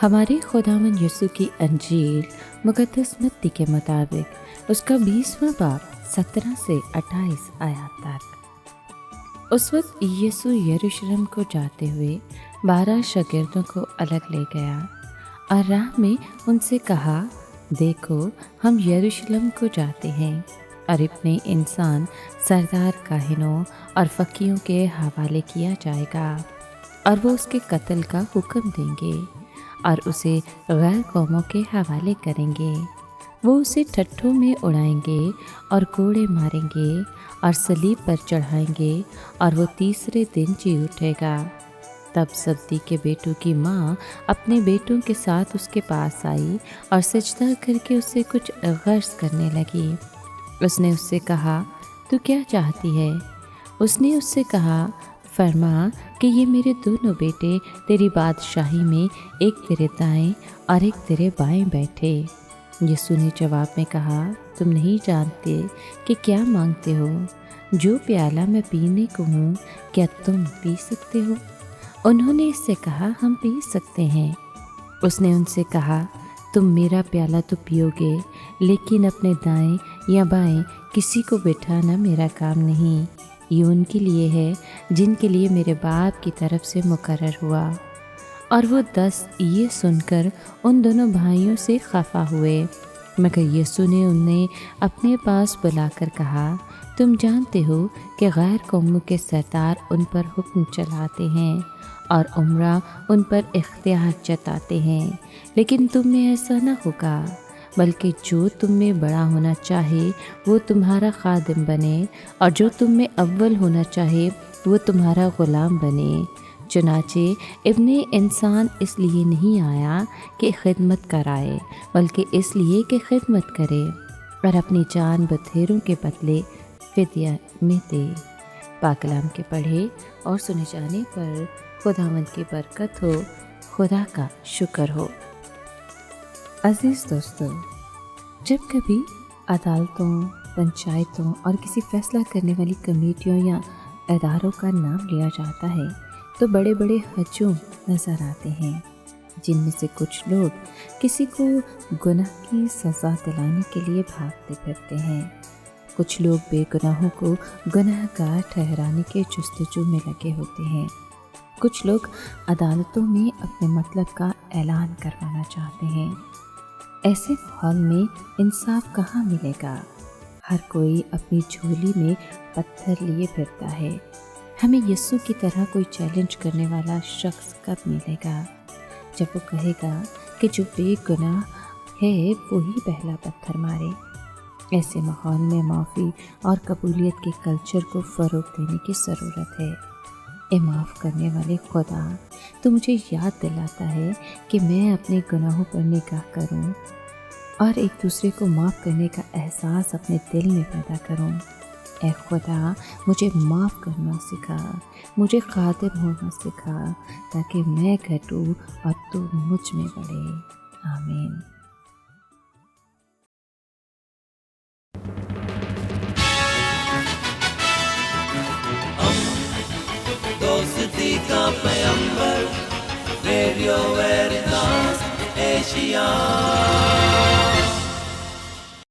हमारे खुदावन यीशु की अंजील मुक़द्दस मत्ती के मुताबिक उसका 20वां बाब 17 से 28 आयत तक। उस वक्त यीशु यरूशलेम को जाते हुए 12 शागिर्दों को अलग ले गया और राह में उनसे कहा, देखो हम यरूशलेम को जाते हैं और इब्ने इंसान सरदार काहिनों और फ़कीहों के हवाले किया जाएगा और वो उसके कत्ल का हुक्म देंगे और उसे गैर कौमों के हवाले करेंगे। वो उसे ठट्ठों में उड़ाएंगे और कोड़े मारेंगे और सलीब पर चढ़ाएंगे और वो तीसरे दिन जी उठेगा। तब सब्दी के बेटों की माँ अपने बेटों के साथ उसके पास आई और सजदा करके उससे कुछ गर्ज करने लगी। उसने उससे कहा, तू क्या चाहती है? उसने उससे कहा, फरमा कि ये मेरे दोनों बेटे तेरी बादशाही में एक तेरे दाएं और एक तेरे बाएं बैठे। यीशु ने जवाब में कहा, तुम नहीं जानते कि क्या मांगते हो। जो प्याला मैं पीने को हूँ क्या तुम पी सकते हो? उन्होंने इससे कहा, हम पी सकते हैं। उसने उनसे कहा, तुम मेरा प्याला तो पियोगे, लेकिन अपने दाएं या बाएं किसी को बिठाना मेरा काम नहीं। ये उनके लिए है जिनके लिए मेरे बाप की तरफ से मुकर्रर हुआ। और वो 10 ये सुनकर उन दोनों भाइयों से खफा हुए। मगर यीशु ने उन्हें अपने पास बुलाकर कहा, तुम जानते हो कि गैर कौमों के सरदार उन पर हुक्म चलाते हैं और उमरा उन पर इख्तियार जताते हैं, लेकिन तुम में ऐसा न होगा, बल्कि जो तुम में बड़ा होना चाहे वो तुम्हारा खादिम बने और जो तुम में अव्वल होना चाहे वो तुम्हारा ग़ुलाम बने। चुनाचे इब्ने इंसान इसलिए नहीं आया कि खिदमत कराए, बल्कि इसलिए कि खिदमत करे और अपनी जान बथेरों के बदले फिदिया में दे। पाक कलाम के पढ़े और सुने जाने पर खुदावंद की बरकत हो, खुदा का शुक्र हो। अज़ीज़ दोस्तों, जब कभी अदालतों, पंचायतों और किसी फ़ैसला करने वाली कमेटियों या इदारों का नाम लिया जाता है तो बड़े बड़े हजूम नज़र आते हैं, जिनमें से कुछ लोग किसी को गुनाह की सज़ा दिलाने के लिए भागते फिरते हैं। कुछ लोग बेगुनाहों को गुनाहगार ठहराने के जस्तजू में लगे होते हैं। कुछ लोग अदालतों में अपने मतलब का ऐलान करवाना चाहते हैं। ऐसे माहौल में इंसाफ कहाँ मिलेगा? हर कोई अपनी झोली में पत्थर लिए फिरता है। हमें यीशु की तरह कोई चैलेंज करने वाला शख्स कब मिलेगा, जब वो कहेगा कि जो बेगुनाह है वही पहला पत्थर मारे। ऐसे माहौल में माफ़ी और कबूलियत के कल्चर को फ़रोग़ देने की ज़रूरत है। ए माफ़ करने वाले खुदा, तो मुझे याद दिलाता है कि मैं अपने गुनाहों पर निगाह करूं और एक दूसरे को माफ़ करने का एहसास अपने दिल में पैदा करूं। ए खुदा, मुझे माफ़ करना सिखा, मुझे खातिम होना सिखा, ताकि मैं घटूं और तू मुझ में बढ़े। आमीन। दोस्ती का पैगंबर, रेडियो वेरितास एशिया।